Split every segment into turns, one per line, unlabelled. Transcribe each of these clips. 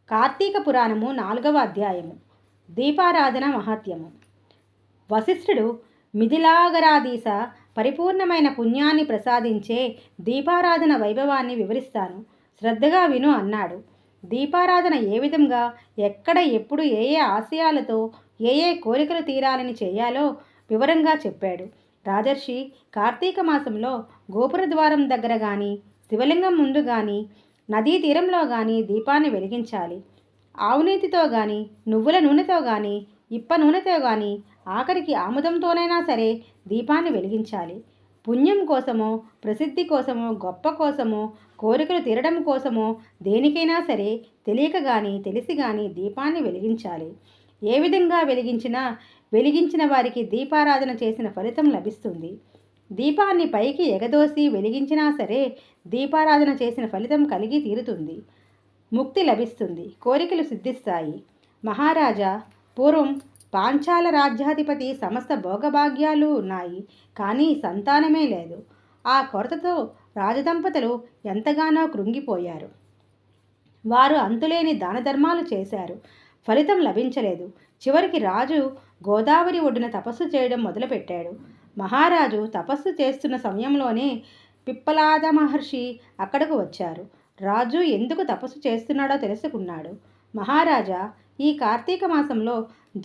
కార్తీక పురాణము 4వ అధ్యాయము. దీపారాధన మహాత్మ్యము. వశిష్ఠుడు మిథిలాగరాధీశ పరిపూర్ణమైన పుణ్యాన్ని ప్రసాదించే దీపారాధన వైభవాన్ని వివరిస్తాను, శ్రద్ధగా విను అన్నాడు. దీపారాధన ఏ విధంగా, ఎక్కడ, ఎప్పుడు, ఏ ఏ ఆశయాలతో, ఏ ఏ కోరికలు తీరాలని చేయాలో వివరంగా చెప్పాడు. రాజర్షి, కార్తీక మాసంలో గోపుర ద్వారం దగ్గర కానీ, శివలింగం ముందు కానీ, నదీ తీరంలో కానీ దీపాన్ని వెలిగించాలి. ఆవునేతితో కానీ, నువ్వుల నూనెతో కానీ, ఇప్ప నూనెతో కానీ, ఆఖరికి ఆముదంతోనైనా సరే దీపాన్ని వెలిగించాలి. పుణ్యం కోసమో, ప్రసిద్ధి కోసమో, గొప్ప కోసమో, కోరికలు తీరడం కోసమో, దేనికైనా సరే తెలియక కానీ తెలిసి కానీ దీపాన్ని వెలిగించాలి. ఏ విధంగా వెలిగించినా వెలిగించిన వారికి దీపారాధన చేసిన ఫలితం లభిస్తుంది. దీపాన్ని పైకి ఎగదోసి వెలిగించినా సరే దీపారాధన చేసిన ఫలితం కలిగి తీరుతుంది. ముక్తి లభిస్తుంది, కోరికలు సిద్ధిస్తాయి. మహారాజా, పూర్వం పాంచాల రాజ్యాధిపతి సమస్త భోగభాగ్యాలు ఉన్నాయి, కానీ సంతానమే లేదు. ఆ కొరతతో రాజదంపతులు ఎంతగానో కృంగిపోయారు. వారు అంతులేని దానధర్మాలు చేశారు, ఫలితం లభించలేదు. చివరికి రాజు గోదావరి ఒడ్డున తపస్సు చేయడం మొదలుపెట్టాడు. మహారాజు తపస్సు చేస్తున్న సమయంలోనే పిప్పలాద మహర్షి అక్కడకు వచ్చారు. రాజు ఎందుకు తపస్సు చేస్తున్నాడో తెలుసుకున్నాడు. మహారాజా, ఈ కార్తీక మాసంలో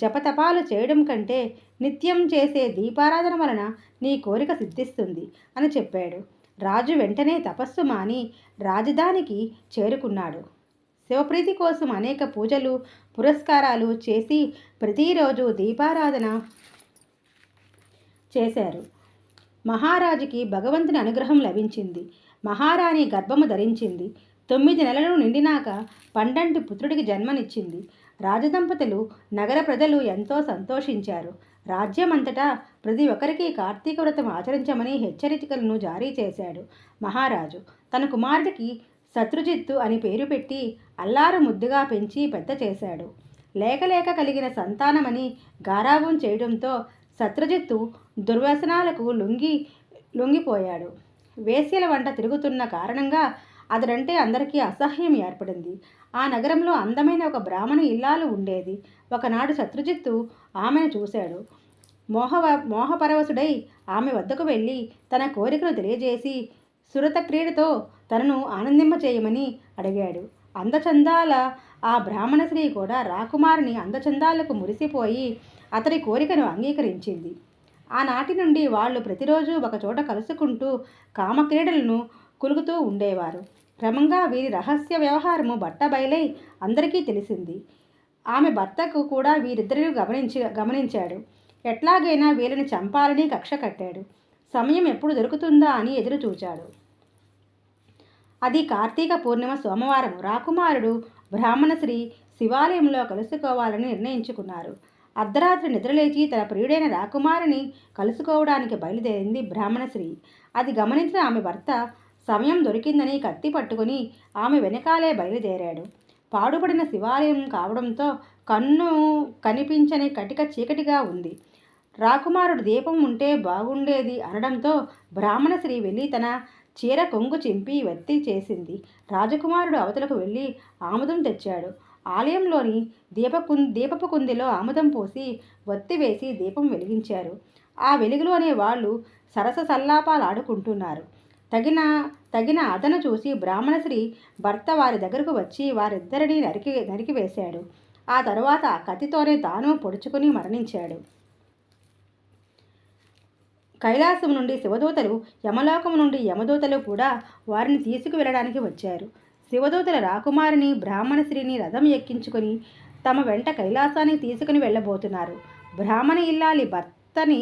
జపతపాలు చేయడం కంటే నిత్యం చేసే దీపారాధన వలన నీ కోరిక సిద్ధిస్తుంది అని చెప్పాడు. రాజు వెంటనే తపస్సు మాని రాజధానికి చేరుకున్నాడు. శివప్రీతి కోసం అనేక పూజలు, పురస్కారాలు చేసి ప్రతిరోజు దీపారాధన చేశారు. మహారాజుకి భగవంతుని అనుగ్రహం లభించింది. మహారాణి గర్భము ధరించింది. 9 నెలలు నిండినాక పండంటి పుత్రుడికి జన్మనిచ్చింది. రాజదంపతులు, నగర ప్రజలు ఎంతో సంతోషించారు. రాజ్యమంతటా ప్రతి ఒక్కరికి కార్తీక వ్రతం ఆచరించమని హెచ్చరికలను జారీ చేశాడు. మహారాజు తన కుమారుడికి శత్రుజిత్తు అని పేరు పెట్టి అల్లారు ముద్దుగా పెంచి పెద్ద చేశాడు. లేక కలిగిన సంతానమని గారాబం చేయడంతో శత్రుజిత్తు దుర్వ్యసనాలకు లొంగిపోయాడు. వేశ్యల వంట తిరుగుతున్న కారణంగా అతడంటే అందరికీ అసహ్యం ఏర్పడింది. ఆ నగరంలో అందమైన ఒక బ్రాహ్మణ ఇల్లాలు ఉండేది. ఒకనాడు శత్రుజిత్తు ఆమెను చూశాడు. మోహపరవశుడై ఆమె వద్దకు వెళ్ళి తన కోరికను తెలియజేసి సురత క్రీడతో తనను ఆనందింపచేయమని అడిగాడు. అందచందాల ఆ బ్రాహ్మణ స్త్రీ కూడా రాకుమారుని అందచందాలకు మురిసిపోయి అతడి కోరికను అంగీకరించింది. ఆనాటి నుండి వాళ్ళు ప్రతిరోజు ఒకచోట కలుసుకుంటూ కామక్రీడలను కులుగుతూ ఉండేవారు. క్రమంగా వీరి రహస్య వ్యవహారము బట్టబయలై అందరికీ తెలిసింది. ఆమె భర్తకు కూడా వీరిద్దరిని గమనించాడు. ఎట్లాగైనా వీళ్ళని చంపాలని కక్ష కట్టాడు. సమయం ఎప్పుడు దొరుకుతుందా అని ఎదురు చూచాడు. అది కార్తీక పూర్ణిమ సోమవారం. రాకుమారుడు బ్రాహ్మణశ్రీ శివాలయంలో కలుసుకోవాలని నిర్ణయించుకున్నారు. అర్ధరాత్రి నిద్రలేచి తన ప్రియుడైన రాకుమారిని కలుసుకోవడానికి బయలుదేరింది బ్రాహ్మణశ్రీ. అది గమనించిన ఆమె భర్త సమయం దొరికిందని కత్తి పట్టుకుని ఆమె వెనకాలే బయలుదేరాడు. పాడుపడిన శివాలయం కావడంతో కన్ను కనిపించని కటిక చీకటిగా ఉంది. రాకుమారుడు దీపం ఉంటే బాగుండేది అనడంతో బ్రాహ్మణశ్రీ వెళ్ళి తన చీర కొంగు చింపి వత్తి చేసింది. రాజకుమారుడు అవతలకు వెళ్ళి ఆముదం తెచ్చాడు. ఆలయంలోని దీపపు కుందిలో ఆముదం పోసి వత్తి వేసి దీపం వెలిగించారు. ఆ వెలుగులోనే వాళ్ళు సరస సల్లాపాలు ఆడుకుంటున్నారు. తగిన అదను చూసి బ్రాహ్మణశ్రీ భర్త వారి దగ్గరకు వచ్చి వారిద్దరిని నరికివేశాడు. ఆ తరువాత కత్తితోనే తాను పొడుచుకుని మరణించాడు. కైలాసం నుండి శివదూతలు, యమలోకం నుండి యమదూతలు కూడా వారిని తీసుకువెళ్ళడానికి వచ్చారు. శివదూతల రాకుమారిని, బ్రాహ్మణశ్రీని రథం ఎక్కించుకొని తమ వెంట కైలాసానికి తీసుకుని వెళ్ళబోతున్నారు. బ్రాహ్మణ ఇల్లాలి భర్తని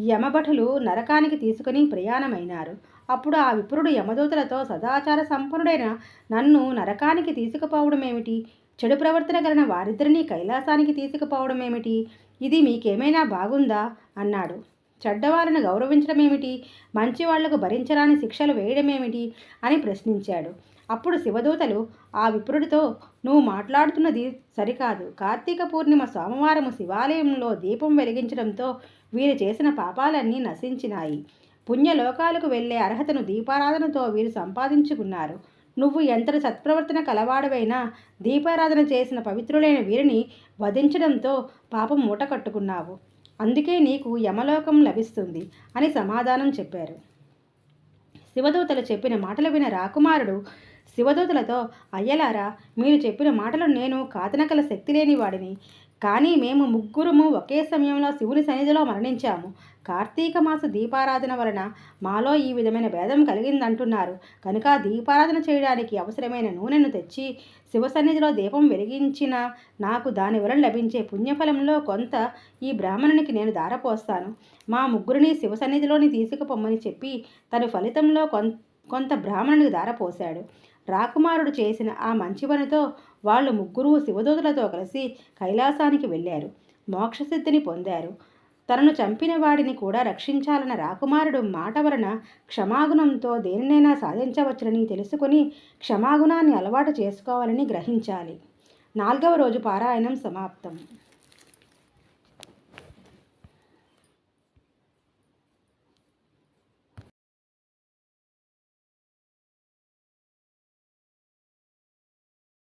యమభటులు నరకానికి తీసుకుని ప్రయాణమైనారు. అప్పుడు ఆ విప్రుడు యమదూతలతో, సదాచార సంపన్నుడైన నన్ను నరకానికి తీసుకుపోవడమేమిటి? చెడు ప్రవర్తన కలిగిన వారిద్దరినీ కైలాసానికి తీసుకుపోవడమేమిటి? ఇది మీకేమైనా బాగుందా అన్నాడు. చెడ్డవాళ్ళను గౌరవించడమేమిటి? మంచివాళ్లకు భరించరాని శిక్షలు వేయడమేమిటి అని ప్రశ్నించాడు. అప్పుడు శివదూతలు ఆ విప్రుడితో, నువ్వు మాట్లాడుతున్నది సరికాదు. కార్తీక పూర్ణిమ సోమవారము శివాలయంలో దీపం వెలిగించడంతో వీరు చేసిన పాపాలన్నీ నశించినాయి. పుణ్యలోకాలకు వెళ్ళే అర్హతను దీపారాధనతో వీరు సంపాదించుకున్నారు. నువ్వు ఎంతటి సత్ప్రవర్తన కలవాడవైనా దీపారాధన చేసిన పవిత్రులైన వీరిని వధించడంతో పాపం మూట కట్టుకున్నావు. అందుకే నీకు యమలోకం లభిస్తుంది అని సమాధానం చెప్పారు. శివదూతలు చెప్పిన మాటలు విన రాకుమారుడు శివదూతలతో, అయ్యలారా, మీరు చెప్పిన మాటలు నేను కాదనగల శక్తి లేని వాడిని. కానీ మేము ముగ్గురము ఒకే సమయంలో శివుని సన్నిధిలో మరణించాము. కార్తీక మాస దీపారాధన వలన మాలో ఈ విధమైన భేదం కలిగిందంటున్నారు. కనుక దీపారాధన చేయడానికి అవసరమైన నూనెను తెచ్చి శివ సన్నిధిలో దీపం వెలిగించిన నాకు దాని వలన లభించే పుణ్యఫలంలో కొంత ఈ బ్రాహ్మణునికి నేను దారపోస్తాను. మా ముగ్గురిని శివ సన్నిధిలోని తీసుకుపోమ్మని చెప్పి తన ఫలితంలో కొంత బ్రాహ్మణునికి దారపోశాడు. రాకుమారుడు చేసిన ఆ మంచి పనితో వాళ్ళు ముగ్గురు శివదూతలతో కలిసి కైలాసానికి వెళ్ళారు. మోక్షసిద్ధిని పొందారు. తనను చంపిన వాడిని కూడా రక్షించాలన్న రాకుమారుడు మాట వలన క్షమాగుణంతో దేనినైనా సాధించవచ్చునని తెలుసుకుని క్షమాగుణాన్ని అలవాటు చేసుకోవాలని గ్రహించాలి. 4వ రోజు పారాయణం సమాప్తం.